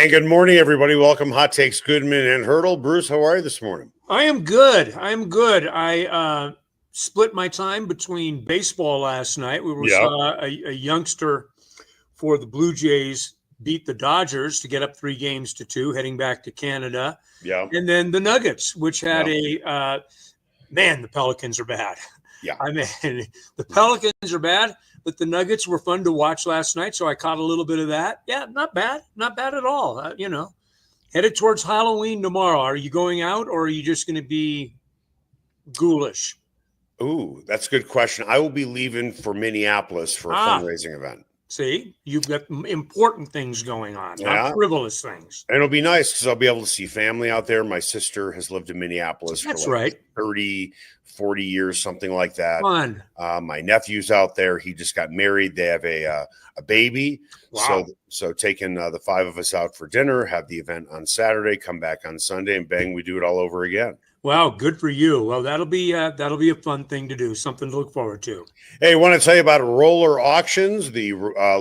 And good morning, everybody. Welcome, Hot Takes, Goodman and Haertl. Bruce, how are you this morning? I am good. I split my time between baseball last night. We saw a youngster for the Blue Jays beat the Dodgers to get up 3-2, heading back to Canada. Yeah. And then the Nuggets, which had the Pelicans are bad. Yeah. I mean, the Pelicans are bad, but the Nuggets were fun to watch last night, so I caught a little bit of that. Yeah, not bad at all. Headed towards Halloween tomorrow. Are you going out, or are you just going to be ghoulish? Ooh, that's a good question. I will be leaving for Minneapolis for a fundraising event. See, you've got important things going on, not frivolous things. And it'll be nice because I'll be able to see family out there. My sister has lived in Minneapolis for 30, 40 years, something like that. Fun. My nephew's out there. He just got married. They have a baby. Wow. So taking the 5 of us out for dinner, have the event on Saturday, come back on Sunday, and bang, we do it all over again. Wow, good for you. Well, that'll be a fun thing to do, something to look forward to. Hey, I want to tell you about Roller Auctions, the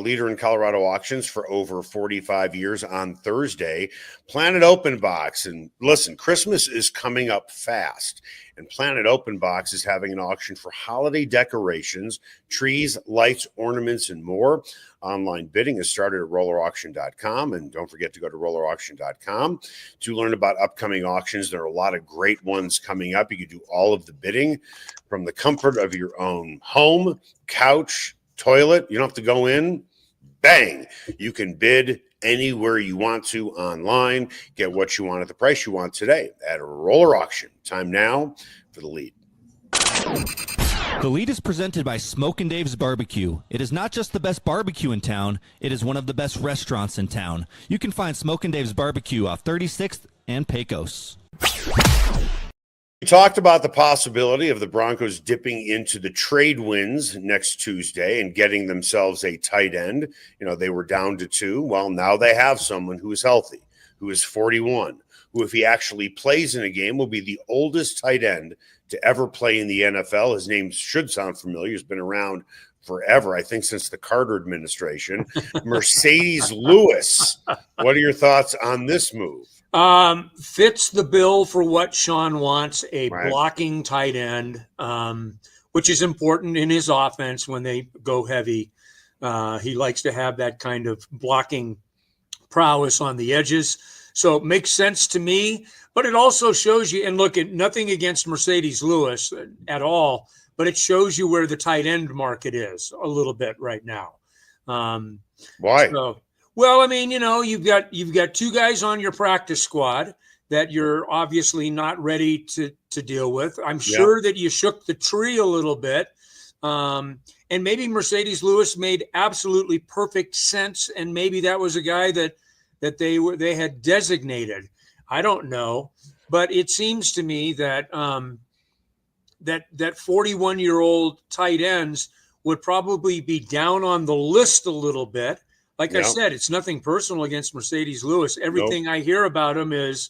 leader in Colorado auctions for over 45 years. On Thursday, Planet Open Box. And listen, Christmas is coming up fast, and Planet Open Box is having an auction for holiday decorations, trees, lights, ornaments, and more. Online bidding has started at rollerauction.com, and don't forget to go to rollerauction.com to learn about upcoming auctions. There are a lot of great ones coming up. You can do all of the bidding from the comfort of your own home, couch, toilet. You don't have to go in. Bang! You can bid anywhere you want to online. Get what you want at the price you want today at Roller Auction. Time now for the lead. The lead is presented by Smokin' Dave's Barbecue. It is not just the best barbecue in town, it is one of the best restaurants in town. You can find Smokin' Dave's Barbecue off 36th and Pecos. We talked about the possibility of the Broncos dipping into the trade wins next Tuesday and getting themselves a tight end. You know, they were down to 2. Well, now they have someone who is healthy, who is 41, who, if he actually plays in a game, will be the oldest tight end to ever play in the NFL. His name should sound familiar. He's been around forever, I think since the Carter administration. Marcedes Lewis. What are your thoughts on this move? Fits the bill for what Sean wants, a blocking tight end, which is important in his offense when they go heavy. He likes to have that kind of blocking prowess on the edges. So it makes sense to me, but it also shows you, and look, at nothing against Marcedes Lewis at all, but it shows you where the tight end market is a little bit right now. Why? Well, I mean, you've got 2 guys on your practice squad that you're obviously not ready to deal with. I'm sure that you shook the tree a little bit. And maybe Marcedes Lewis made absolutely perfect sense. And maybe that was a guy that they had designated. I don't know. But it seems to me that that 41-year-old tight ends would probably be down on the list a little bit. Like I said, it's nothing personal against Marcedes Lewis. Everything I hear about him is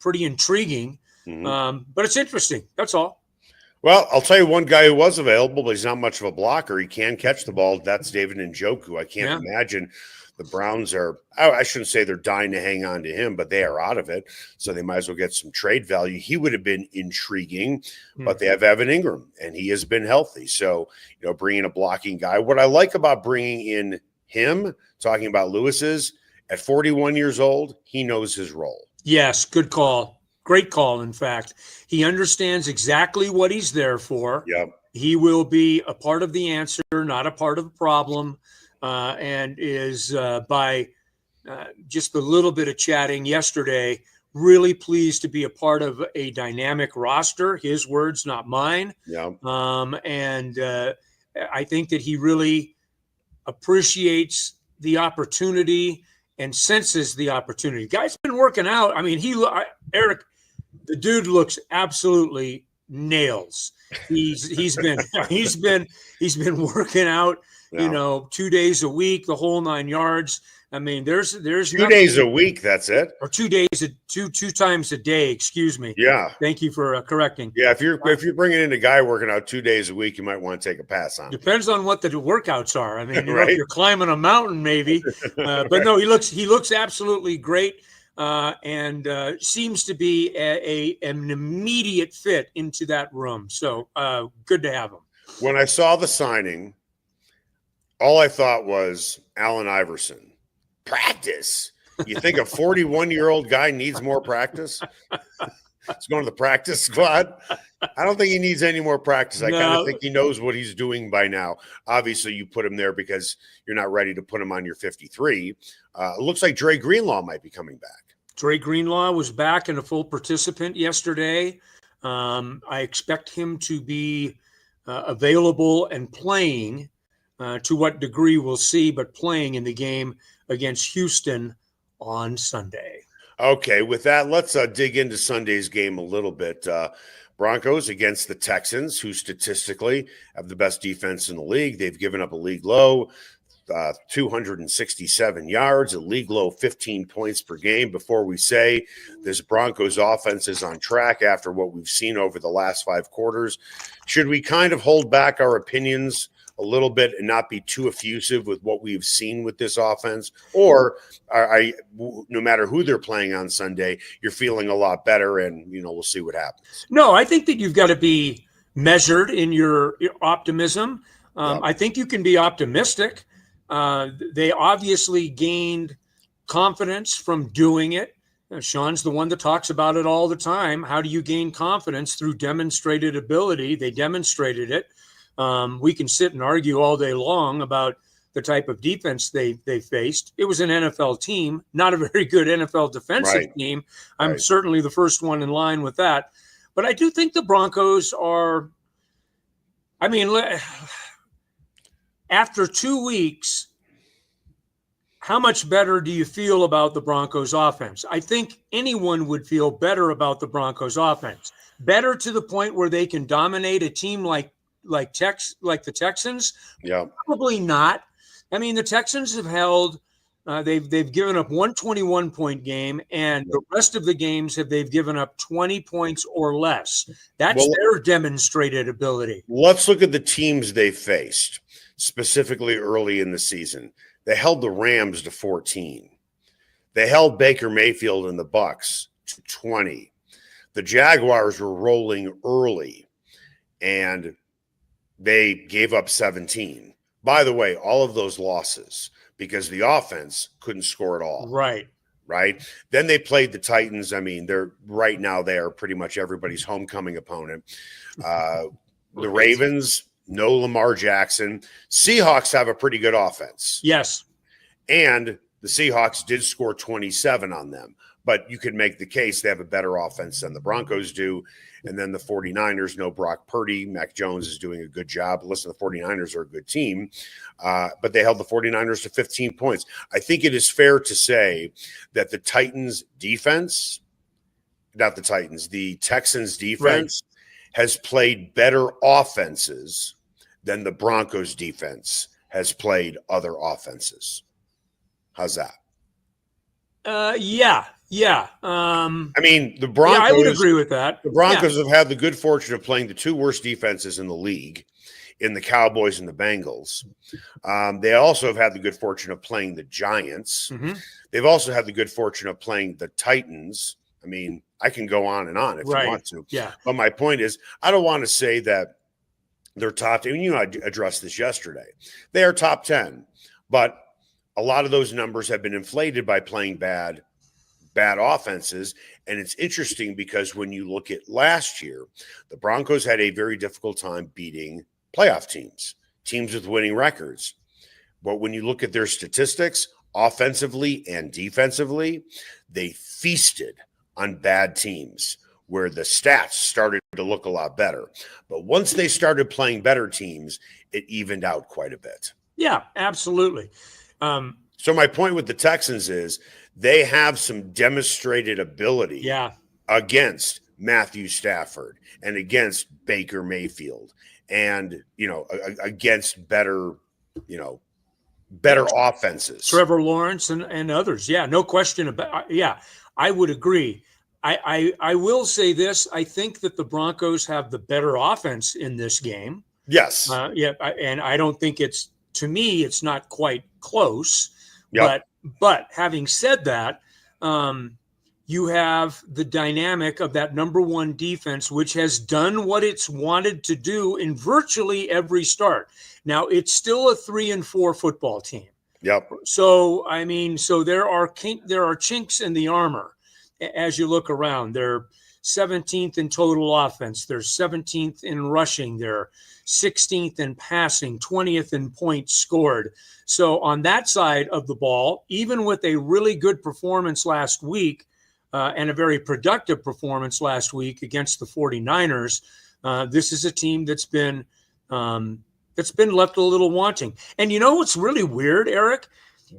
pretty intriguing, but it's interesting. That's all. Well, I'll tell you one guy who was available, but he's not much of a blocker. He can catch the ball. That's David Njoku. I can't imagine the Browns are, I shouldn't say they're dying to hang on to him, but they are out of it. So they might as well get some trade value. He would have been intriguing, but they have Evan Ingram, and he has been healthy. So, bringing a blocking guy. What I like about bringing in him, talking about Lewis, is at 41 years old, he knows his role. Yes, good call. Great call, in fact. He understands exactly what he's there for. Yep. He will be a part of the answer, not a part of the problem. And is by just a little bit of chatting yesterday, really pleased to be a part of a dynamic roster. His words, not mine. Yeah. And I think that he really appreciates the opportunity and senses the opportunity. Guy's been working out. I mean, Eric, the dude looks absolutely nails. He's been working out. 2 days a week, the whole 9 yards. I mean, there's 2 days a week. That's it. Or 2 days, two times a day. Excuse me. Yeah. Thank you for correcting. Yeah. If you're bringing in a guy working out 2 days a week, you might want to take a pass on him. Depends on what the workouts are. I mean, Right. if you're climbing a mountain, maybe. But no, he looks absolutely great, and seems to be an immediate fit into that room. So good to have him. When I saw the signing, all I thought was Allen Iverson. Practice. You think a 41-year-old guy needs more practice? He's going to the practice squad. I don't think he needs any more practice. I kind of think he knows what he's doing by now. Obviously, you put him there because you're not ready to put him on your 53. It looks like Dre Greenlaw might be coming back. Dre Greenlaw was back and a full participant yesterday. I expect him to be available and playing. To what degree we'll see, but playing in the game against Houston on Sunday. Okay, with that, let's dig into Sunday's game a little bit. Broncos against the Texans, who statistically have the best defense in the league. They've given up a league low 267 yards, a league low 15 points per game. Before we say this Broncos offense is on track after what we've seen over the last 5 quarters, should we kind of hold back our opinions a little bit and not be too effusive with what we've seen with this offense? Or no matter who they're playing on Sunday, you're feeling a lot better, and we'll see what happens? No, I think that you've got to be measured in your optimism. Yep. I think you can be optimistic. They obviously gained confidence from doing it. Sean's the one that talks about it all the time. How do you gain confidence? Through demonstrated ability. They demonstrated it. We can sit and argue all day long about the type of defense they faced. It was an NFL team, not a very good NFL defensive team. I'm certainly the first one in line with that. But I do think the Broncos are, after 2 weeks, how much better do you feel about the Broncos offense? I think anyone would feel better about the Broncos offense. Better to the point where they can dominate a team like the Texans? Yeah. Probably not. I mean, the Texans have held they've given up 121-point game, and the rest of the games they've given up 20 points or less. That's their demonstrated ability. Let's look at the teams they faced, specifically early in the season. They held the Rams to 14. They held Baker Mayfield and the Bucs to 20. The Jaguars were rolling early, and they gave up 17. By the way, all of those losses because the offense couldn't score at all. Right. Then they played the Titans. I mean, they are pretty much everybody's homecoming opponent. The Ravens, no Lamar Jackson. Seahawks have a pretty good offense. Yes. And the Seahawks did score 27 on them. But you could make the case they have a better offense than the Broncos do. And then the 49ers, no Brock Purdy. Mac Jones is doing a good job. Listen, the 49ers are a good team. But they held the 49ers to 15 points. I think it is fair to say that the Texans defense has played better offenses than the Broncos defense has played other offenses. How's that? Yeah. I mean, the Broncos. Yeah, I would agree with that. The Broncos have had the good fortune of playing the 2 worst defenses in the league, in the Cowboys and the Bengals. They also have had the good fortune of playing the Giants. Mm-hmm. They've also had the good fortune of playing the Titans. I mean, I can go on and on if you want to. Yeah. But my point is, I don't want to say that they're top 10. I addressed this yesterday. They are top 10, but a lot of those numbers have been inflated by playing bad offenses. And it's interesting because when you look at last year, the Broncos had a very difficult time beating playoff teams with winning records. But when you look at their statistics, offensively and defensively, they feasted on bad teams where the stats started to look a lot better. But once they started playing better teams, it evened out quite a bit. Yeah, absolutely. So my point with the Texans is they have some demonstrated ability against Matthew Stafford and against Baker Mayfield and, against better, better offenses. Trevor Lawrence and others. Yeah, no question about. Yeah, I would agree. I will say this. I think that the Broncos have the better offense in this game. Yes. And I don't think to me, it's not quite close. Yep. But having said that, you have the dynamic of that number one defense, which has done what it's wanted to do in virtually every start. Now, it's still a 3-4 football team. Yep. So, there are chinks in the armor as you look around. They're 17th in total offense. They're 17th in rushing. They're 16th in passing, 20th in points scored. So on that side of the ball, even with a really good performance last week and a very productive performance last week against the 49ers, this is a team that's been left a little wanting. And you know what's really weird, Eric?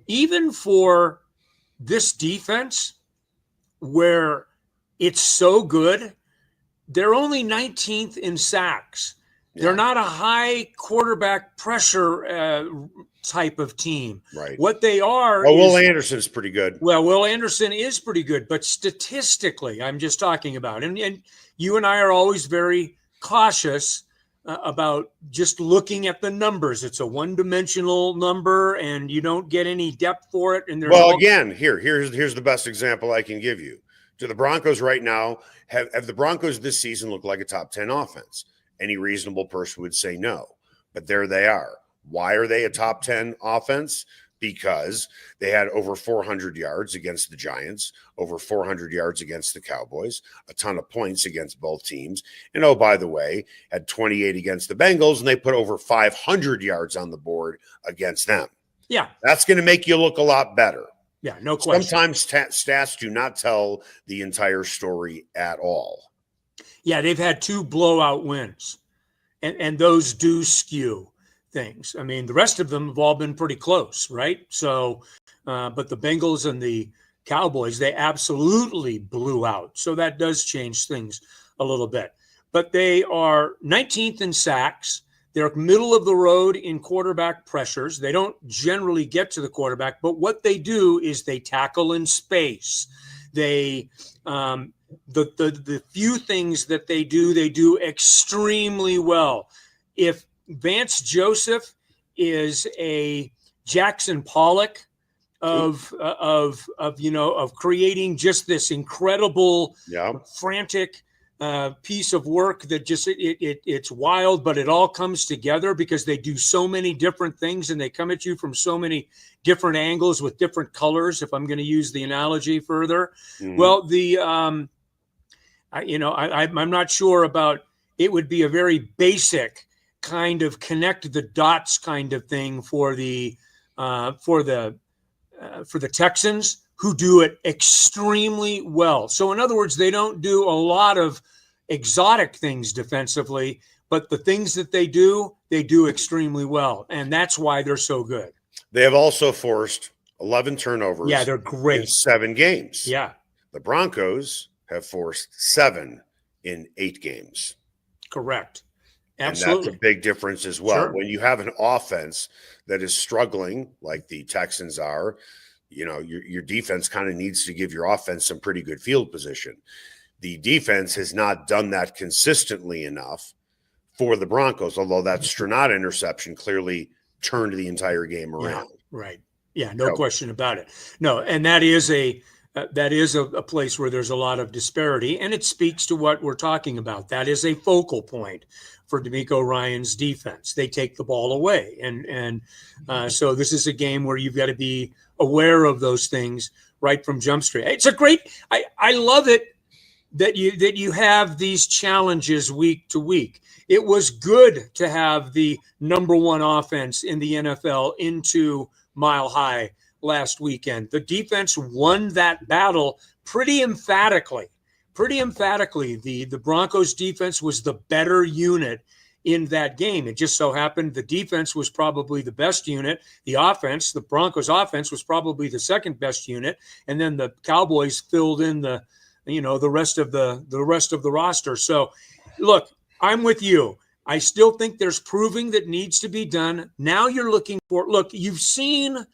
Even for this defense, where it's so good, they're only 19th in sacks. Yeah. They're not a high quarterback pressure type of team. Right. What they are. Well, Will Anderson's pretty good. Well, Will Anderson is pretty good, but statistically, I'm just talking about. And you and I are always very cautious about just looking at the numbers. It's a one-dimensional number, and you don't get any depth for it. And again, here's the best example I can give you. Do the Broncos right now have the Broncos this season look like a top 10 offense? Any reasonable person would say no, but there they are. Why are they a top 10 offense? Because they had over 400 yards against the Giants, over 400 yards against the Cowboys, a ton of points against both teams. And oh, by the way, had 28 against the Bengals, and they put over 500 yards on the board against them. Yeah. That's going to make you look a lot better. Yeah, no question. Sometimes stats do not tell the entire story at all. Yeah, they've had 2 blowout wins, and those do skew things. I mean, the rest of them have all been pretty close, right? So, but the Bengals and the Cowboys, they absolutely blew out. So that does change things a little bit. But they are 19th in sacks. They're middle of the road in quarterback pressures. They don't generally get to the quarterback, but what they do is they tackle in space. They the few things that they do extremely well. If Vance Joseph is a Jackson Pollock of creating just this incredible, frantic piece of work that just it's wild, but it all comes together because they do so many different things and they come at you from so many different angles with different colors. If I'm going to use the analogy further, well, I'm not sure about. It would be a very basic kind of connect the dots kind of thing for the Texans, who do it extremely well. So in other words, they don't do a lot of exotic things defensively, but the things that they do extremely well. And that's why they're so good. They have also forced 11 turnovers. Yeah, they're great. In 7 games. Yeah. The Broncos have forced 7 in 8 games. Correct. Absolutely. And that's a big difference as well. Sure. When you have an offense that is struggling like the Texans are, your defense kind of needs to give your offense some pretty good field position. The defense has not done that consistently enough for the Broncos, although that Strenat interception clearly turned the entire game around. Yeah, right. Yeah, no question about it. No, and that is a place where there's a lot of disparity, and it speaks to what we're talking about. That is a focal point for DeMeco Ryans' defense. They take the ball away, and so this is a game where you've got to be aware of those things right from Jump Street. It's a great. I love it that you have these challenges week to week. It was good to have the number one offense in the NFL into Mile High last weekend. The defense won that battle pretty emphatically. The Broncos defense was the better unit in that game. It just so happened the defense was probably the best unit. The Broncos offense was probably the second best unit. And then the Cowboys filled in the rest of the roster. So look, I'm with you. I still think there's proving that needs to be done. Now you're looking for, look, you've seen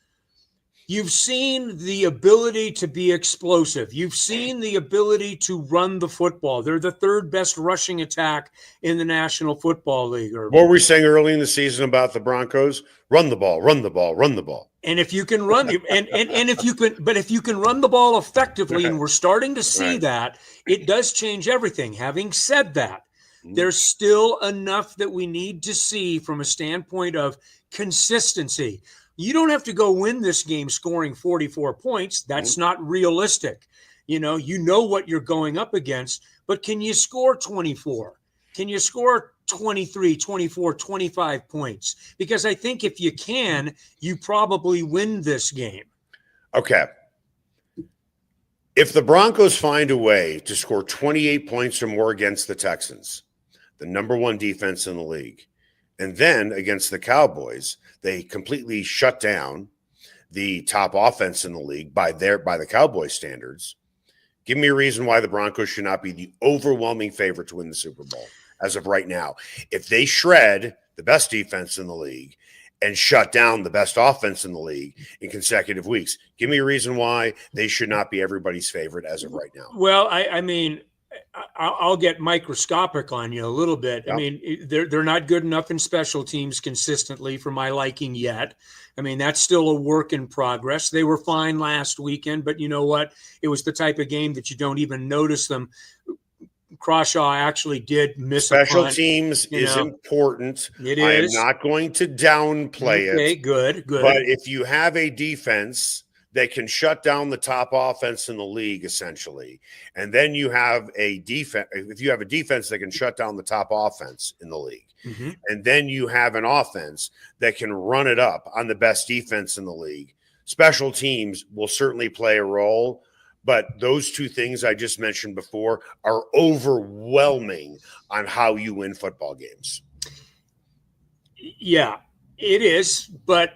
the ability to be explosive. You've seen the ability to run the football. They're the third best rushing attack in the National Football League. What were we saying early in the season about the Broncos? Run the ball, run the ball, run the ball. And if you can run, if you can run the ball effectively, and we're starting to see that, it does change everything. Having said that, there's still enough that we need to see from a standpoint of consistency. You don't have to go win this game scoring 44 points. That's not realistic. You know what you're going up against, but can you score 24? Can you score 23, 24, 25 points? Because I think if you can, you probably win this game. Okay. If the Broncos find a way to score 28 points or more against the Texans, the number one defense in the league, and then against the Cowboys, they completely shut down the top offense in the league by the Cowboys standards, give me a reason why the Broncos should not be the overwhelming favorite to win the Super Bowl as of right now. If they shred the best defense in the league and shut down the best offense in the league in consecutive weeks, give me a reason why they should not be everybody's favorite as of right now. Well, I mean, I'll get microscopic on you a little bit. Yep. I mean, they're not good enough in special teams consistently for my liking yet. I mean, that's still a work in progress. They were fine last weekend, but you know what? It was the type of game that you don't even notice them. Crawshaw actually did miss special a punt. Teams is important. It I is. am not going to downplay it. Okay, good. But if you have a defense that can shut down the top offense in the league, essentially, and then you have a defense, if you have a defense that can shut down the top offense in the league, and then you have an offense that can run it up on the best defense in the league, special teams will certainly play a role. But those two things I just mentioned before are overwhelming on how you win football games. Yeah, it is. But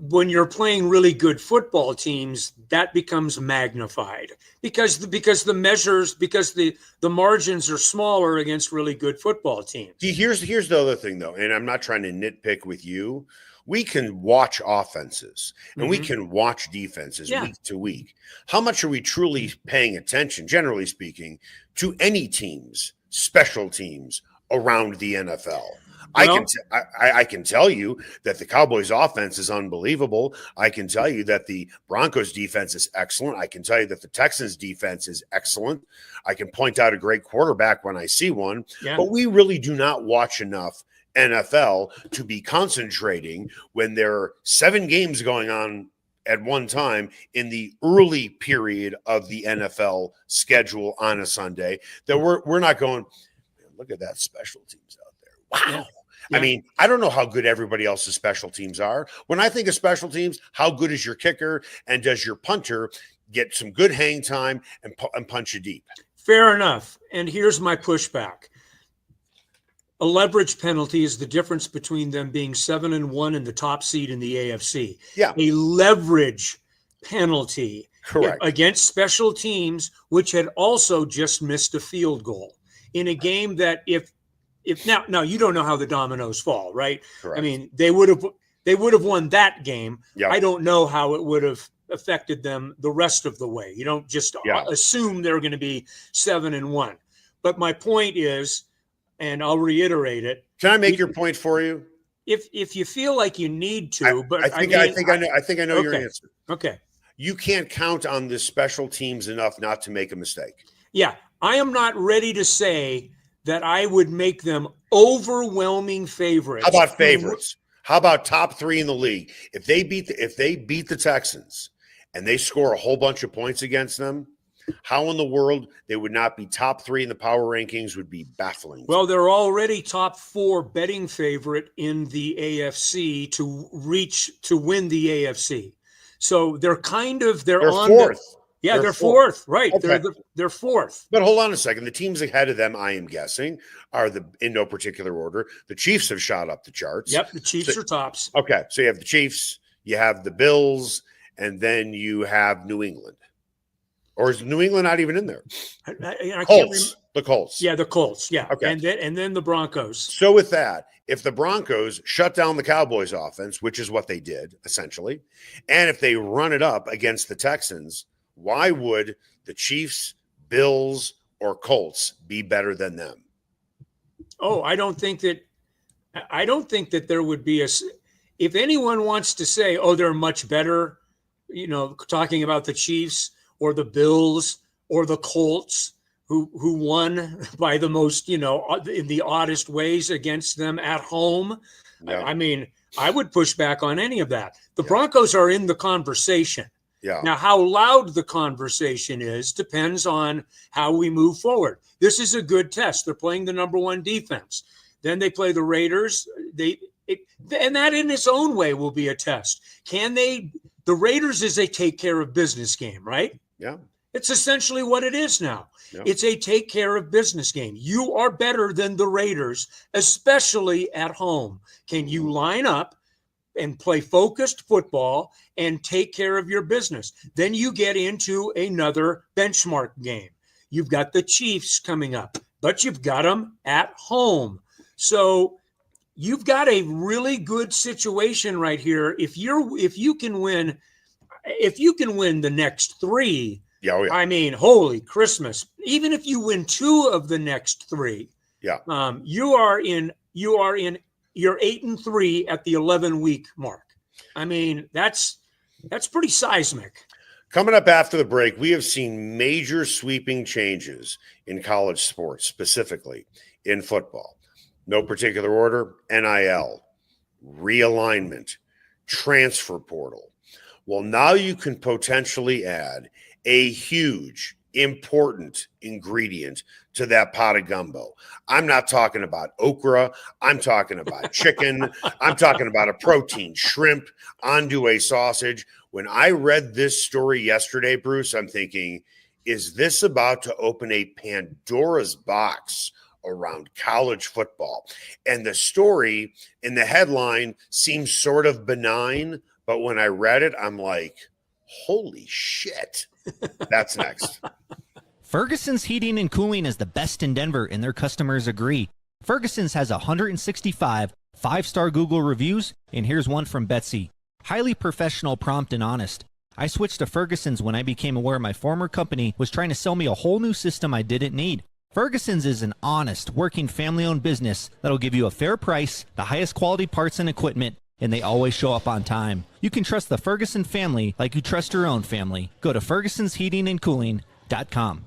when you're playing really good football teams, that becomes magnified because the margins are smaller against really good football teams. See, here's the other thing, though, and I'm not trying to nitpick with you. We can watch offenses and we can watch defenses week to week. How much are we truly paying attention, generally speaking, to any teams, special teams around the NFL? Well, I can tell you that the Cowboys offense is unbelievable. I can tell you that the Broncos defense is excellent. I can tell you that the Texans defense is excellent. I can point out a great quarterback when I see one, but we really do not watch enough NFL to be concentrating when there are 7 games going on at one time in the early period of the NFL schedule on a Sunday that we're not going, look at that special teams out there. Wow. I mean, I don't know how good everybody else's special teams are. When I think of special teams, how good is your kicker and does your punter get some good hang time and punch you deep? Fair enough. And here's my pushback. A leverage penalty is the difference between them being 7-1 and the top seed in the AFC. Yeah. A leverage penalty against special teams, which had also just missed a field goal in a game that if now you don't know how the dominoes fall, right? Correct. I mean, they would have won that game. Yep. I don't know how it would have affected them the rest of the way. You don't just assume they're going to be 7-1. But my point is, and I'll reiterate it. Can I make your point for you? If you feel like you need to, I think I know your answer. Okay. You can't count on the special teams enough not to make a mistake. Yeah, I am not ready to say that I would make them overwhelming favorites. How about favorites? How about top 3 in the league? If they beat the Texans and they score a whole bunch of points against them, how in the world they would not be top 3 in the power rankings would be baffling. Well, they're already top 4 betting favorite in the AFC to win the AFC. So they're they're on fourth. They're fourth. Right. Okay. They're fourth. But hold on a second. The teams ahead of them, I am guessing, are in no particular order. The Chiefs have shot up the charts. Yep, the Chiefs are tops. Okay, so you have the Chiefs, you have the Bills, and then you have New England. Or is New England not even in there? I The Colts. Yeah, the Colts. Yeah. Okay. And then the Broncos. So with that, if the Broncos shut down the Cowboys offense, which is what they did essentially, and if they run it up against the Texans, why would the Chiefs, Bills, or Colts be better than them? Oh, I don't think that there would be if anyone wants to say, oh, they're much better, talking about the Chiefs or the Bills or the Colts, who won by the most, in the oddest ways against them at home. Yeah. I mean, I would push back on any of that. The Broncos are in the conversation. Yeah. Now, how loud the conversation is depends on how we move forward. This is a good test. They're playing the number one defense. Then they play the Raiders. And that in its own way will be a test. The Raiders is a take care of business game, right? Yeah. It's essentially what it is now. Yeah. It's a take care of business game. You are better than the Raiders, especially at home. Can you line up and play focused football and take care of your business? Then you get into another benchmark game. You've got the Chiefs coming up, but you've got them at home. So you've got a really good situation right here. If you can win the next three, I mean, holy Christmas! Even if you win two of the next three, you're 8-3 at the 11-week mark. I mean, that's pretty seismic. Coming up after the break, we have seen major sweeping changes in college sports, specifically in football. No particular order: NIL, realignment, transfer portal. Well, now you can potentially add a huge, important ingredient to that pot of gumbo. I'm not talking about okra. I'm talking about chicken. I'm talking about a protein, shrimp, andouille sausage. When I read this story yesterday, Bruce, I'm thinking, is this about to open a Pandora's box around college football? And the story in the headline seems sort of benign, but when I read it, I'm like, holy shit. That's next. Ferguson's Heating and Cooling is the best in Denver, and their customers agree. Ferguson's has 165 5-star Google reviews, and here's one from Betsy. Highly professional, prompt, and honest. I switched to Ferguson's when I became aware my former company was trying to sell me a whole new system I didn't need. Ferguson's is an honest, working, family-owned business that'll give you a fair price, the highest quality parts and equipment, and they always show up on time. You can trust the Ferguson family like you trust your own family. Go to fergusonsheatingandcooling.com.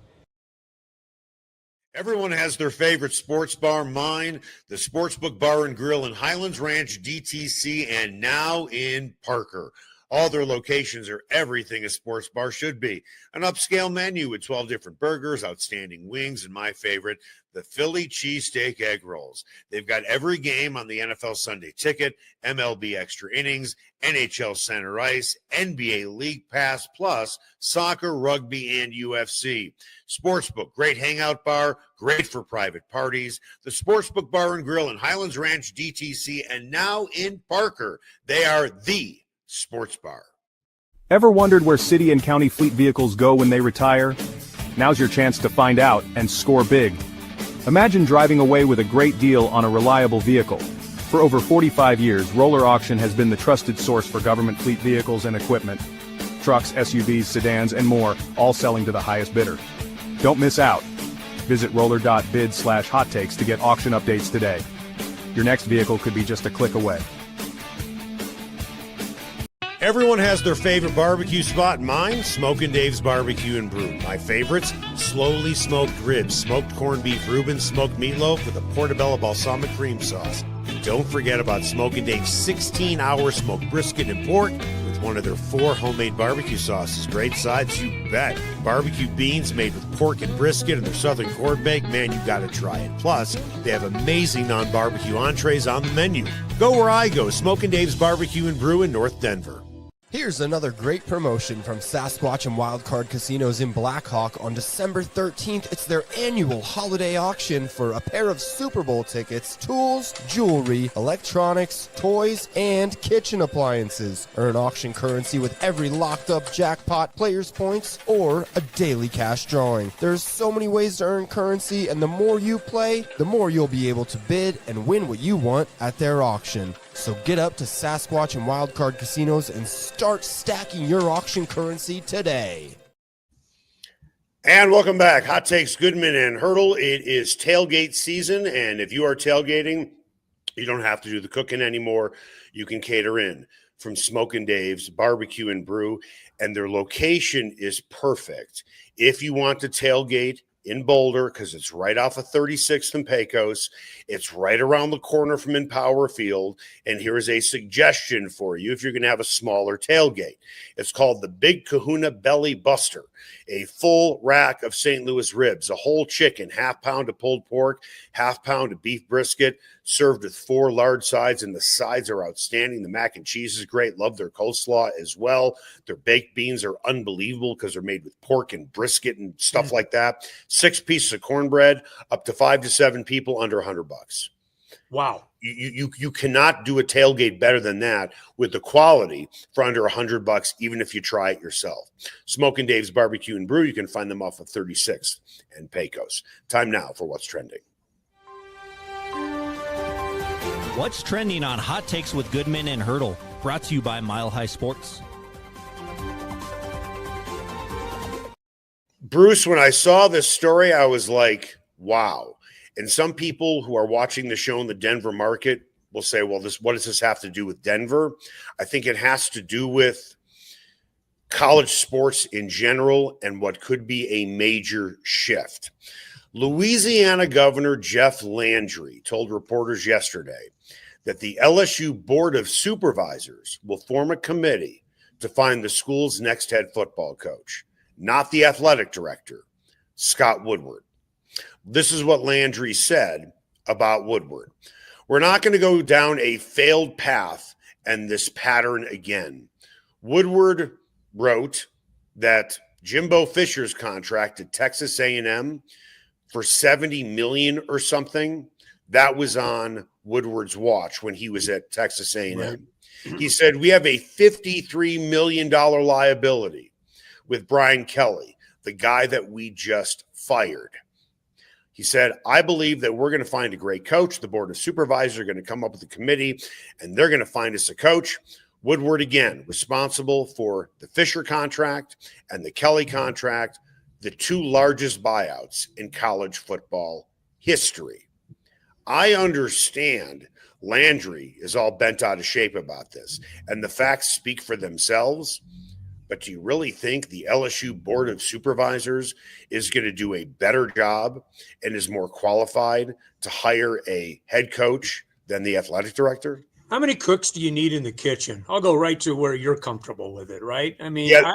Everyone has their favorite sports bar. Mine, the Sportsbook Bar and Grill in Highlands Ranch, DTC, and now in Parker. All their locations are everything a sports bar should be. An upscale menu with 12 different burgers, outstanding wings, and my favorite, the Philly cheesesteak egg rolls. They've got every game on the NFL Sunday Ticket, MLB Extra Innings, NHL Center Ice, NBA League Pass, plus soccer, rugby, and UFC. Sportsbook, great hangout bar, great for private parties. The Sportsbook Bar and Grill in Highlands Ranch, DTC, and now in Parker. They are the sports bar. Ever wondered where city and county fleet vehicles go when they retire? Now's your chance to find out and score big. Imagine driving away with a great deal on a reliable vehicle. For over 45 years, Roller Auction has been the trusted source for government fleet vehicles and equipment. Trucks, SUVs, sedans, and more, all selling to the highest bidder. Don't miss out. Visit roller.bid/hot takes to get auction updates today. Your next vehicle could be just a click away. Everyone has their favorite barbecue spot. Mine, Smokin' Dave's Barbecue and Brew. My favorites, slowly smoked ribs, smoked corned beef Reuben, smoked meatloaf with a portobello balsamic cream sauce. Don't forget about Smokin' Dave's 16-hour smoked brisket and pork with one of their 4 homemade barbecue sauces. Great sides, you bet. Barbecue beans made with pork and brisket and their southern corn bake. Man, you gotta try it. Plus, they have amazing non-barbecue entrees on the menu. Go where I go, Smokin' Dave's Barbecue and Brew in North Denver. Here's another great promotion from Sasquatch and Wildcard Casinos in Blackhawk. On December 13th, it's their annual holiday auction for a pair of Super Bowl tickets, tools, jewelry, electronics, toys, and kitchen appliances. Earn auction currency with every locked-up jackpot, players' points, or a daily cash drawing. There's so many ways to earn currency, and the more you play, the more you'll be able to bid and win what you want at their auction. So get up to Sasquatch and Wildcard Casinos and start stacking your auction currency today. And welcome back. Hot Takes Goodman and Haertl. It is tailgate season, and if you are tailgating, you don't have to do the cooking anymore. You can cater in from Smokin' Dave's Barbecue and Brew, and their location is perfect. If you want to tailgate in Boulder, because it's right off of 36th and Pecos. It's right around the corner from Empower Field. And here is a suggestion for you if you're going to have a smaller tailgate. It's called the Big Kahuna Belly Buster, a full rack of St. Louis ribs, a whole chicken, half pound of pulled pork, half pound of beef brisket, served with 4 large sides, and the sides are outstanding. The mac and cheese is great. Love their coleslaw as well. Their baked beans are unbelievable because they're made with pork and brisket and stuff like that. 6 pieces of cornbread, up to 5 to 7 people, under $100. Wow. You cannot do a tailgate better than that with the quality for under $100, even if you try it yourself. Smokin' Dave's Barbecue and Brew, you can find them off of 36th and Pecos. Time now for What's Trending. What's trending on Hot Takes with Goodman and Haertl? Brought to you by Mile High Sports. Bruce, when I saw this story, I was like, wow. And some people who are watching the show in the Denver market will say, well, what does this have to do with Denver? I think it has to do with college sports in general and what could be a major shift. Louisiana Governor Jeff Landry told reporters yesterday that the LSU Board of Supervisors will form a committee to find the school's next head football coach, not the athletic director, Scott Woodward. This is what Landry said about Woodward. We're not going to go down a failed path and this pattern again. Woodward wrote that Jimbo Fisher's contract at Texas A&M for $70 million or something, that was on Woodward's watch when he was at Texas A&M. Right. He said, we have a $53 million liability with Brian Kelly, the guy that we just fired. He said, I believe that we're going to find a great coach. The Board of Supervisors are going to come up with a committee, and they're going to find us a coach. Woodward, again, responsible for the Fisher contract and the Kelly contract, the 2 largest buyouts in college football history. I understand Landry is all bent out of shape about this, and the facts speak for themselves. But do you really think the LSU Board of Supervisors is going to do a better job and is more qualified to hire a head coach than the athletic director? How many cooks do you need in the kitchen? I'll go right to where you're comfortable with it, right? I mean, yeah.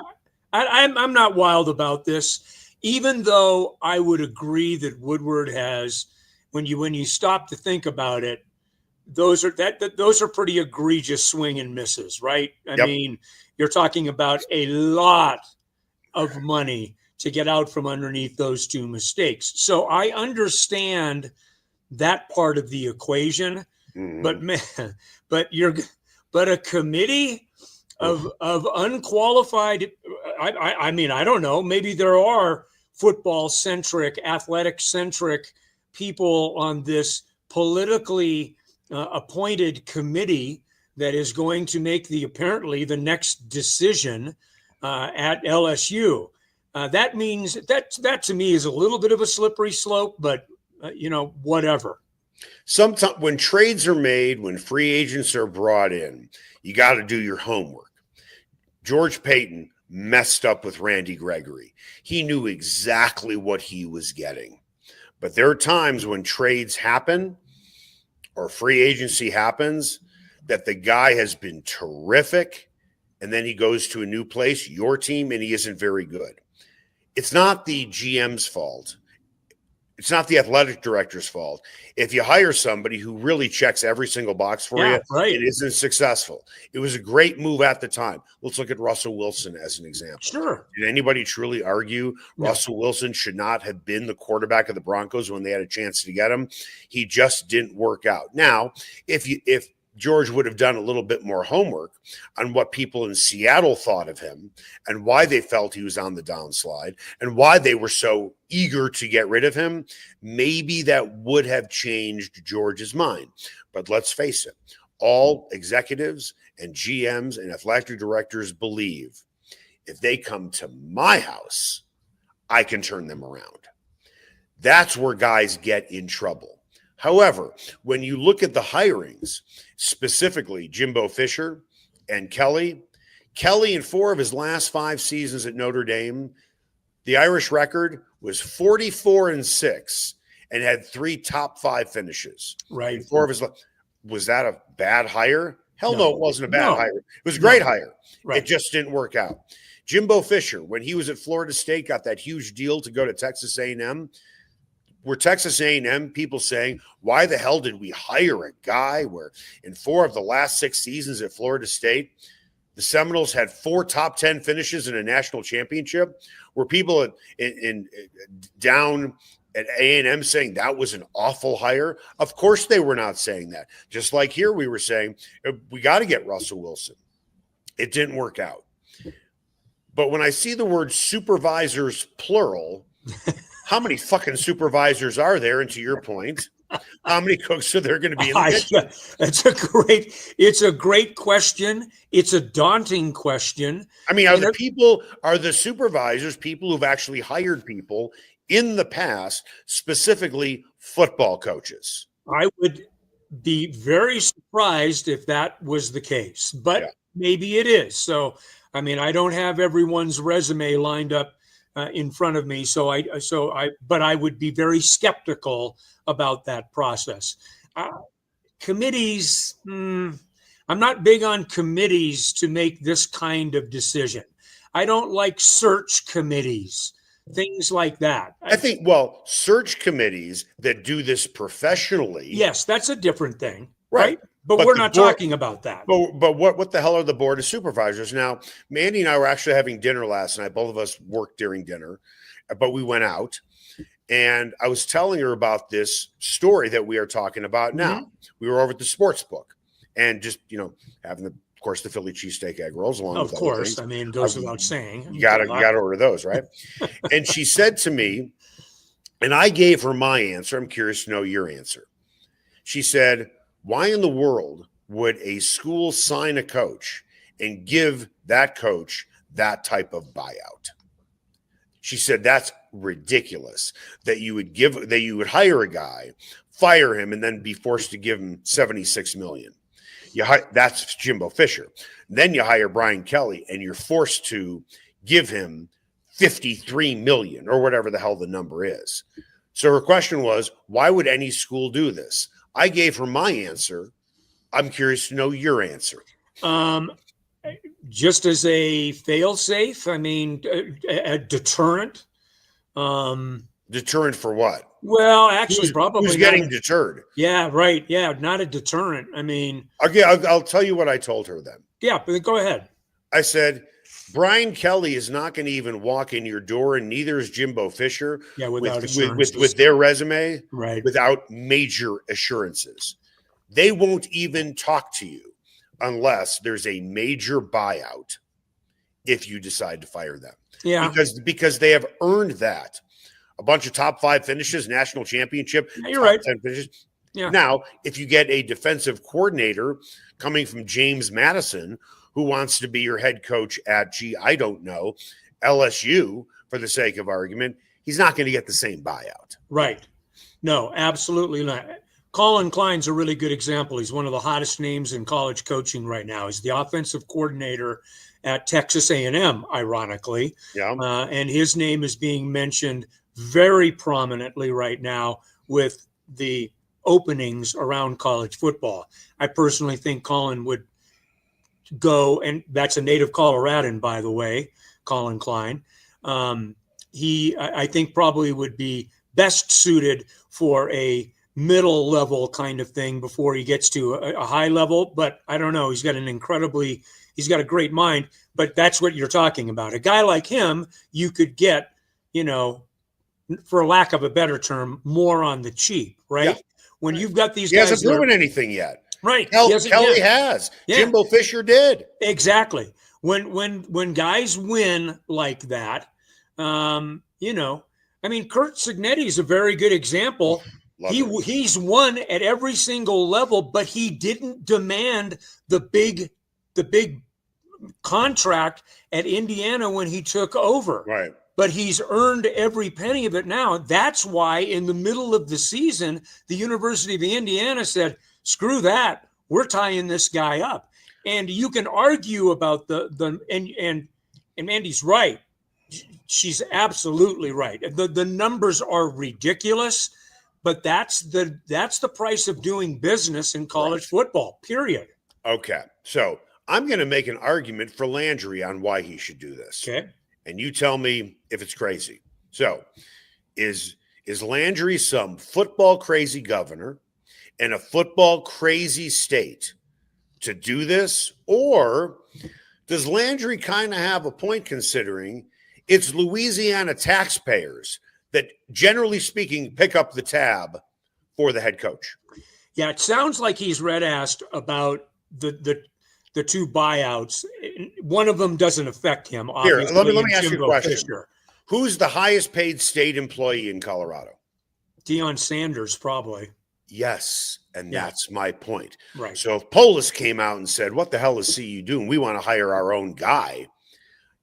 I'm not wild about this, even though I would agree that Woodward has, when you stop to think about it, those are pretty egregious swing and misses, right? I mean, you're talking about a lot of money to get out from underneath those 2 mistakes. So I understand that part of the equation, but a committee of unqualified. I mean, I don't know. Maybe there are football centric, athletic centric people on this politically appointed committee that is going to make apparently the next decision at LSU. That means that to me is a little bit of a slippery slope, but whatever. Sometimes when trades are made, when free agents are brought in, you got to do your homework. George Paton messed up with Randy Gregory. He knew exactly what he was getting. But there are times when trades happen or free agency happens that the guy has been terrific, and then he goes to a new place, your team, and he isn't very good. It's not the GM's fault. It's not the athletic director's fault. If you hire somebody who really checks every single box for you, right. it isn't successful. It was a great move at the time. Let's look at Russell Wilson as an example. Sure. Did anybody truly argue No. Russell Wilson should not have been the quarterback of the Broncos when they had a chance to get him? He just didn't work out. Now, if George would have done a little bit more homework on what people in Seattle thought of him and why they felt he was on the downslide and why they were so eager to get rid of him, maybe that would have changed George's mind. But let's face it, all executives and GMs and athletic directors believe if they come to my house, I can turn them around. That's where guys get in trouble. However, when you look at the hirings, specifically Jimbo Fisher and Kelly in 4 of his last 5 seasons at Notre Dame, the Irish record was 44-6 and had 3 top 5 finishes. Right. 4 of his was that a bad hire? Hell no, it wasn't a bad hire. It was a great hire. Right. It just didn't work out. Jimbo Fisher, when he was at Florida State, got that huge deal to go to Texas A&M. Were Texas A&M people saying, why the hell did we hire a guy where in 4 of the last 6 seasons at Florida State, the Seminoles had 4 top 10 finishes in a national championship? Were people down at A&M saying that was an awful hire? Of course they were not saying that. Just like here we were saying, we got to get Russell Wilson. It didn't work out. But when I see the word supervisors, plural, how many fucking supervisors are there? And to your point, how many cooks are there going to be in the kitchen? It's a great question. It's a daunting question. I mean, are the supervisors people who've actually hired people in the past, specifically football coaches? I would be very surprised if that was the case, but maybe it is. So, I mean, I don't have everyone's resume lined up in front of me, but I would be very skeptical about that process. Committees, I'm not big on committees to make this kind of decision. I don't like search committees, things like that. I think, search committees that do this professionally. Yes, that's a different thing, right? But we're not talking about that. But what the hell are the board of supervisors? Now, Mandy and I were actually having dinner last night. Both of us worked during dinner, but we went out. And I was telling her about this story that we are talking about now. Mm-hmm. We were over at the sports book and just, having, of course, the Philly cheesesteak egg rolls along with other things. I mean, goes without saying. You got to order those, right? And she said to me, and I gave her my answer. I'm curious to know your answer. She said, why in the world would a school sign a coach and give that coach that type of buyout? She said that's ridiculous that you would hire a guy, fire him, and then be forced to give him $76 million. That's Jimbo Fisher. Then you hire Brian Kelly, and you're forced to give him $53 million or whatever the hell the number is. So her question was, why would any school do this? I gave her my answer. I'm curious to know your answer. Just as a fail-safe, I mean, a deterrent. Deterrent for what? Well, actually, probably who's getting deterred. Yeah, right. Yeah, not a deterrent. I mean, I'll tell you what I told her then. Yeah, but go ahead. I said, Brian Kelly is not going to even walk in your door, and neither is Jimbo Fisher. Yeah, with their resume, right? Without major assurances, they won't even talk to you unless there's a major buyout. If you decide to fire them, because they have earned that. A bunch of top 5 finishes, national championship. You're right. 10 finishes. Yeah. Now, if you get a defensive coordinator coming from James Madison, who wants to be your head coach at, I don't know, LSU, for the sake of argument, he's not going to get the same buyout. Right. No, absolutely not. Colin Klein's a really good example. He's one of the hottest names in college coaching right now. He's the offensive coordinator at Texas A&M, ironically. Yeah. And his name is being mentioned very prominently right now with the openings around college football. I personally think Colin would go, and that's a native Coloradan, by the way, Colin Klein. He, I think, probably would be best suited for a middle level kind of thing before he gets to a high level. But I don't know. He's got a great mind, but that's what you're talking about. A guy like him, you could get, for lack of a better term, more on the cheap, right? Yeah. When you've got these guys. He hasn't proven anything yet. Right. Kelly has. Yeah. Jimbo Fisher did. Exactly. When guys win like that, Curt Cignetti is a very good example. He's won at every single level, but he didn't demand the big contract at Indiana when he took over. Right. But he's earned every penny of it now. That's why in the middle of the season, the University of Indiana said, screw that. We're tying this guy up. And you can argue about and Mandy's right. She's absolutely right. The numbers are ridiculous, but that's the price of doing business in college football, period. Okay. So I'm going to make an argument for Landry on why he should do this. Okay. And you tell me if it's crazy. So is Landry some football crazy governor in a football crazy state to do this? Or does Landry kind of have a point considering it's Louisiana taxpayers that, generally speaking, pick up the tab for the head coach? Yeah, it sounds like he's red-assed about the two buyouts. One of them doesn't affect him, obviously. Here, let me ask you a question. Fisher. Who's the highest paid state employee in Colorado? Deion Sanders, probably. Yes, and that's my point. Right. So if Polis came out and said, what the hell is CU doing? We want to hire our own guy.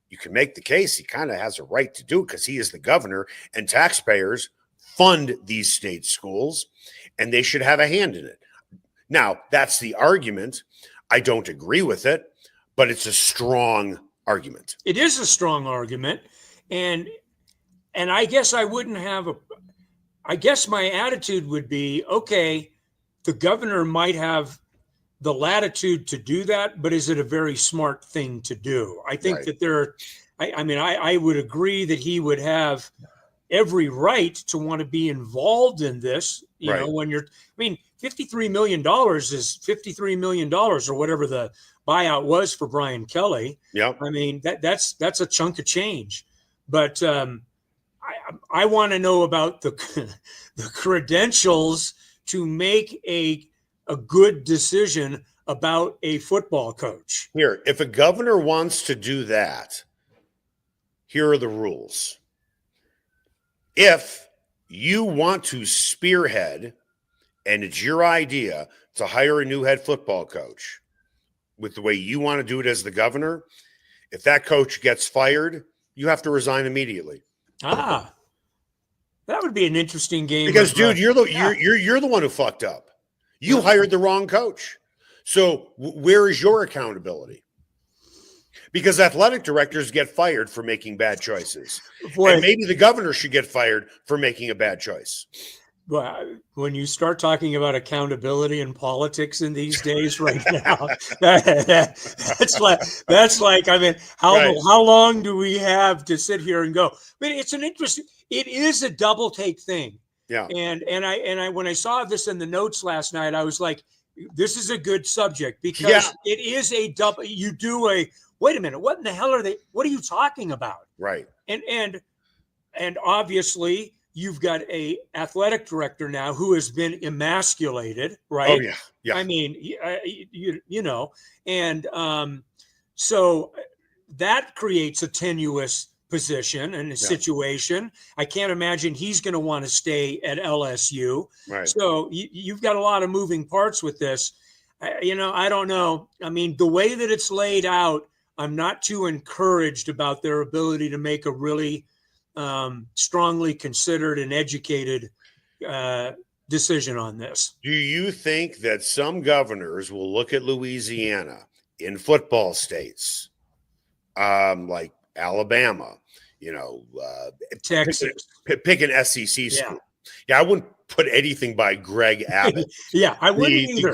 You can make the case he kind of has a right to do it because he is the governor and taxpayers fund these state schools and they should have a hand in it. Now, that's the argument. I don't agree with it, but it's a strong argument. It is a strong argument. And I guess I guess my attitude would be, okay, the governor might have the latitude to do that, but is it a very smart thing to do? I think that I would agree that he would have every right to want to be involved in this, you know, when $53 million is $53 million or whatever the buyout was for Brian Kelly. Yeah. I mean, that's a chunk of change, but I want to know about the credentials to make a good decision about a football coach. Here, if a governor wants to do that, here are the rules. If you want to spearhead and it's your idea to hire a new head football coach with the way you want to do it as the governor, if that coach gets fired, you have to resign immediately. That would be an interesting game. Because, dude, you're the one who fucked up. You hired the wrong coach. So where is your accountability? Because athletic directors get fired for making bad choices. And maybe the governor should get fired for making a bad choice. Well, when you start talking about accountability in politics in these days right now, that's like, I mean, how long do we have to sit here and go? I mean, it is a double take thing. Yeah. And I when I saw this in the notes last night, I was like, this is a good subject because it is a double. You do wait a minute. What in the hell are they? What are you talking about? Right. And obviously you've got a athletic director now who has been emasculated, right? Oh yeah. I mean, so that creates a tenuous position and a situation. I can't imagine he's going to want to stay at LSU. Right. So you've got a lot of moving parts with this. I don't know. I mean, the way that it's laid out, I'm not too encouraged about their ability to make a really strongly considered and educated decision on this. Do you think that some governors will look at Louisiana in football states, like Alabama, Texas, pick an SEC school? Yeah, I wouldn't put anything by Greg Abbott. I wouldn't either.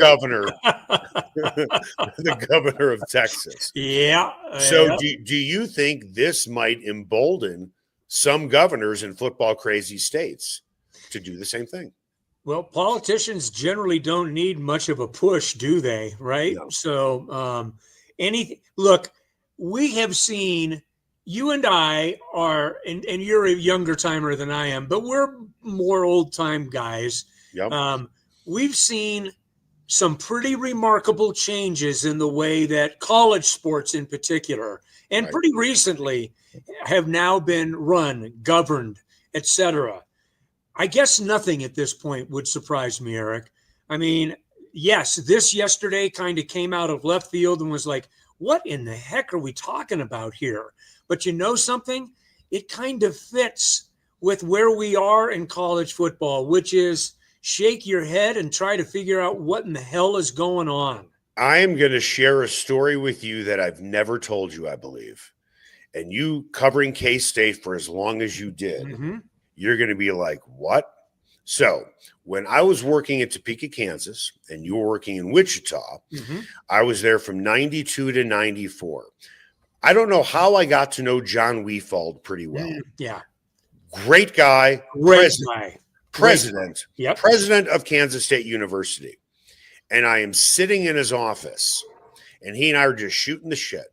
The governor of Texas. Yeah. So do you think this might embolden some governors in football crazy states to do the same thing. Well, politicians generally don't need much of a push, do they? Right. No. So, look, we have seen, you and I are, and you're a younger timer than I am, but we're more old time guys. Yep. We've seen some pretty remarkable changes in the way that college sports in particular, and Right. pretty recently, have now been run, governed, etc. I guess nothing at this point would surprise me, Eric. I mean, yes, this yesterday kind of came out of left field and was like, what in the heck are we talking about here? But you know something? It kind of fits with where we are in college football, which is shake your head and try to figure out what in the hell is going on. I am going to share a story with you that I've never told you, I believe. And you covering K-State for as long as you did, you're going to be like, what? So when I was working at Topeka, Kansas, and you were working in Wichita, I was there from 92 to 94. I don't know how I got to know John Weefald pretty well. Yeah. Great guy. President of Kansas State University. And I am sitting in his office, and he and I are just shooting the shit.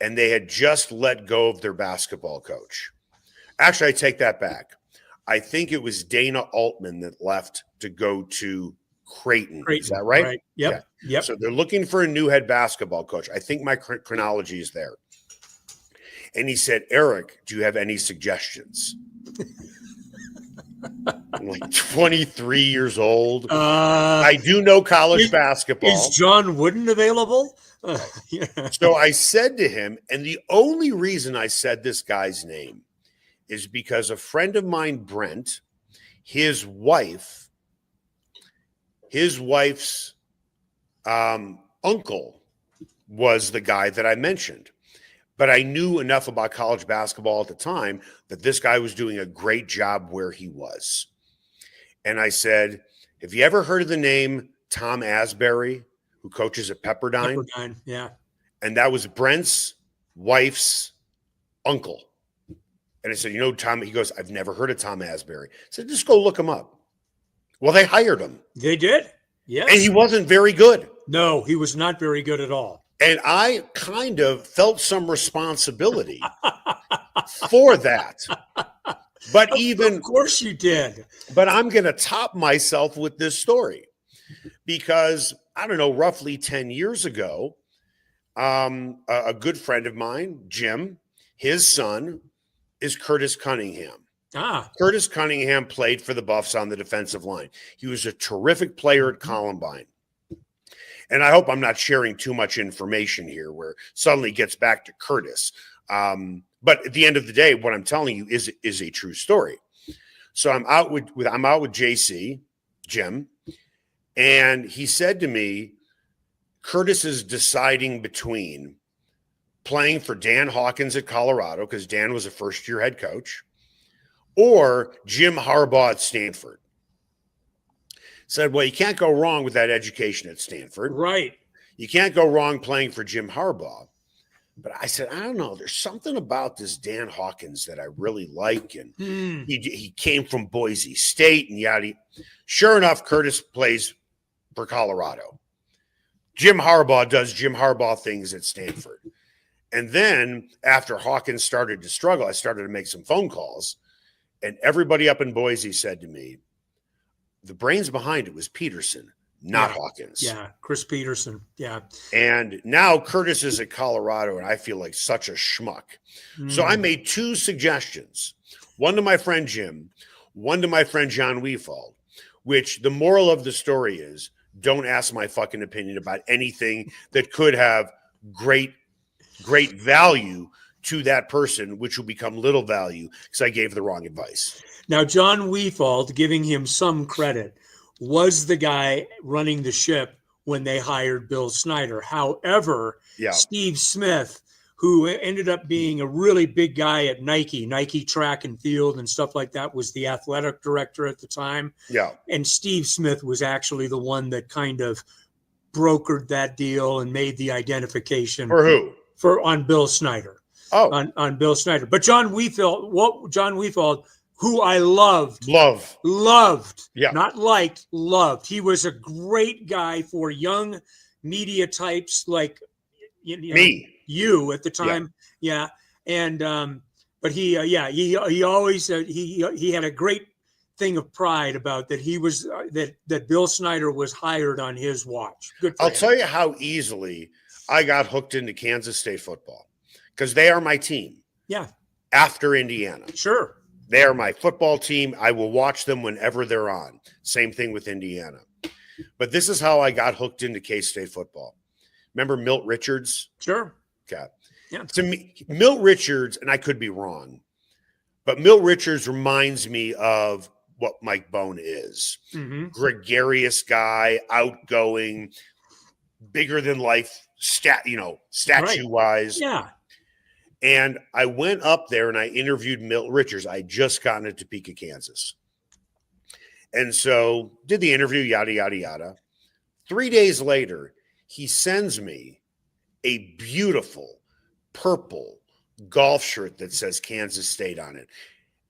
And they had just let go of their basketball coach. Actually, I take that back. I think it was Dana Altman that left to go to Creighton. Is that right? Yep. Yeah. Yep. So they're looking for a new head basketball coach. I think my chronology is there. And he said, Eric, do you have any suggestions? I'm like 23 years old. I do know college basketball. Is John Wooden available? Yeah. So I said to him, and the only reason I said this guy's name is because a friend of mine, Brent, his wife's uncle was the guy that I mentioned. But I knew enough about college basketball at the time that this guy was doing a great job where he was. And I said, have you ever heard of the name Tom Asbury, who coaches at Pepperdine? Pepperdine, yeah. And that was Brent's wife's uncle. And I said, you know, Tom, he goes, I've never heard of Tom Asbury. I said, just go look him up. Well, they hired him. They did? Yes. And he wasn't very good. No, he was not very good at all. And I kind of felt some responsibility for that. But of course you did. But I'm going to top myself with this story because I don't know, roughly 10 years ago, a good friend of mine, Jim, his son is Curtis Cunningham. Curtis Cunningham played for the Buffs on the defensive line. He was a terrific player at Columbine. And I hope I'm not sharing too much information here where suddenly it gets back to Curtis. But at the end of the day, what I'm telling you is a true story. So I'm out with JC, Jim, and he said to me, Curtis is deciding between playing for Dan Hawkins at Colorado, because Dan was a first-year head coach, or Jim Harbaugh at Stanford. Said, well, you can't go wrong with that education at Stanford. Right. You can't go wrong playing for Jim Harbaugh. But I said, I don't know. There's something about this Dan Hawkins that I really like. And he came from Boise State and yada. Sure enough, Curtis plays for Colorado. Jim Harbaugh does Jim Harbaugh things at Stanford. And then after Hawkins started to struggle, I started to make some phone calls. And everybody up in Boise said to me, the brains behind it was Peterson, not Hawkins. Yeah, Chris Peterson. Yeah. And now Curtis is at Colorado, and I feel like such a schmuck. So I made two suggestions. One to my friend Jim, one to my friend John Weefald, which the moral of the story is don't ask my fucking opinion about anything that could have great value to that person, which will become little value because I gave the wrong advice. Now, John Weefald, giving him some credit, was the guy running the ship when they hired Bill Snyder. However, Steve Smith, who ended up being a really big guy at Nike track and field and stuff like that, was the athletic director at the time. Yeah. And Steve Smith was actually the one that kind of brokered that deal and made the identification. For who? On Bill Snyder. On Bill Snyder. But John Weefald, who I loved. Loved. Yeah. Not liked, loved. He was a great guy for young media types like you at the time. Yeah. And, but he always, he had a great thing of pride about that. He was, that Bill Snyder was hired on his watch. Good for I'll him. tell you how easily I got hooked into Kansas State football because they are my team. Yeah. After Indiana. Sure. They are my football team. I will watch them whenever they're on. Same thing with Indiana. But this is how I got hooked into K-State football. Remember Milt Richards? Sure. Okay. Yeah. To me, Milt Richards, and I could be wrong, but Milt Richards reminds me of what Mike Bone is. Mm-hmm. Gregarious guy, outgoing, bigger than life, statue-wise. Yeah. And I went up there and I interviewed Milt Richards. I just gotten to Topeka, Kansas. And so did the interview, yada, yada, yada. 3 days later, he sends me a beautiful purple golf shirt that says Kansas State on it.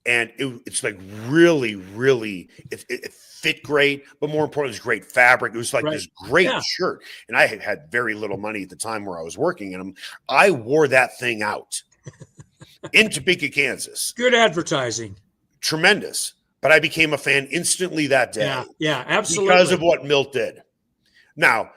And it's like really, really, it fit great, but more importantly, it's great fabric. It was like this great shirt. And I had very little money at the time where I was working in them. I wore that thing out in Topeka, Kansas. Good advertising. Tremendous. But I became a fan instantly that day. Yeah, absolutely. Because of what Milt did. Now,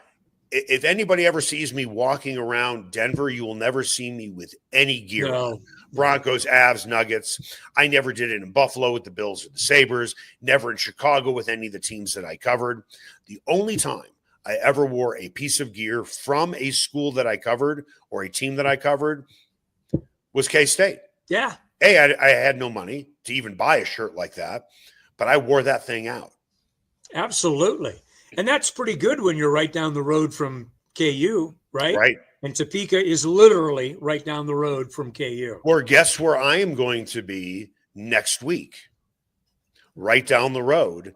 if anybody ever sees me walking around Denver, you will never see me with any gear. No. Broncos, Avs, Nuggets. I never did it in Buffalo with the Bills or the Sabres, never in Chicago with any of the teams that I covered. The only time I ever wore a piece of gear from a school that I covered or a team that I covered was K-State. Yeah. Hey, I had no money to even buy a shirt like that, but I wore that thing out. Absolutely. And that's pretty good when you're right down the road from KU, right? Right. And Topeka is literally right down the road from KU. Or guess where I am going to be next week? Right down the road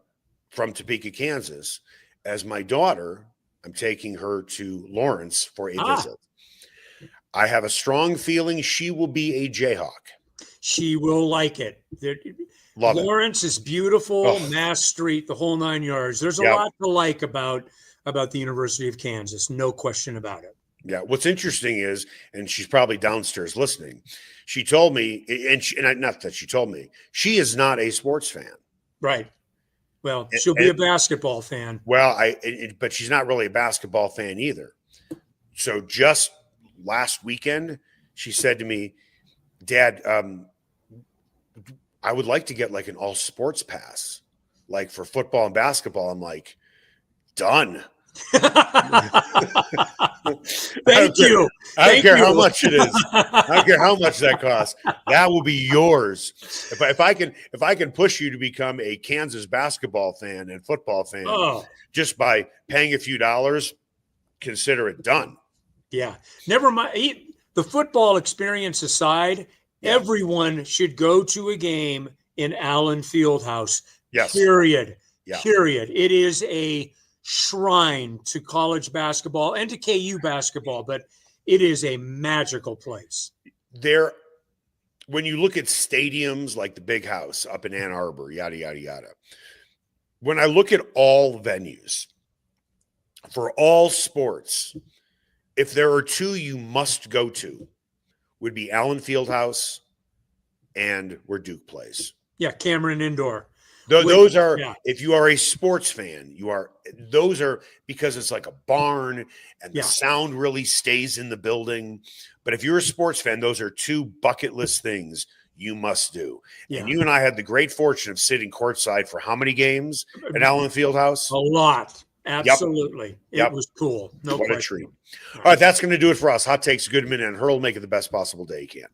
from Topeka, Kansas. As my daughter, I'm taking her to Lawrence for a visit. I have a strong feeling she will be a Jayhawk. She will like it. Love Lawrence is beautiful, Mass Street, the whole 9 yards. There's a lot to like about the University of Kansas, no question about it. Yeah. What's interesting is, and she's probably downstairs listening, she told me, not that she told me, she is not a sports fan. Right. Well, she'll be a basketball fan. Well, but she's not really a basketball fan either. So just last weekend, she said to me, Dad, I would like to get like an all sports pass, like for football and basketball. I'm like, done. Thank you. I don't care how much it is. I don't care how much that costs. That will be yours. If I can push you to become a Kansas basketball fan and football fan just by paying a few dollars, consider it done. Yeah. Never mind. The football experience aside, everyone should go to a game in Allen Fieldhouse. Yes. Period. Yeah. Period. It is a shrine to college basketball and to KU basketball, but it is a magical place. When you look at stadiums like the Big House up in Ann Arbor, yada, yada, yada, when I look at all venues for all sports, if there are two you must go to, would be Allen Fieldhouse and where Duke plays. Yeah, Cameron Indoor. Those are, if you are a sports fan, those are because it's like a barn and the sound really stays in the building. But if you're a sports fan, those are two bucket list things you must do. Yeah. And you and I had the great fortune of sitting courtside for how many games at Allen Fieldhouse? A lot. Absolutely. It was cool. No what question. A treat. All right, that's going to do it for us. Hot Takes, Goodman and Haertl. Make it the best possible day you can.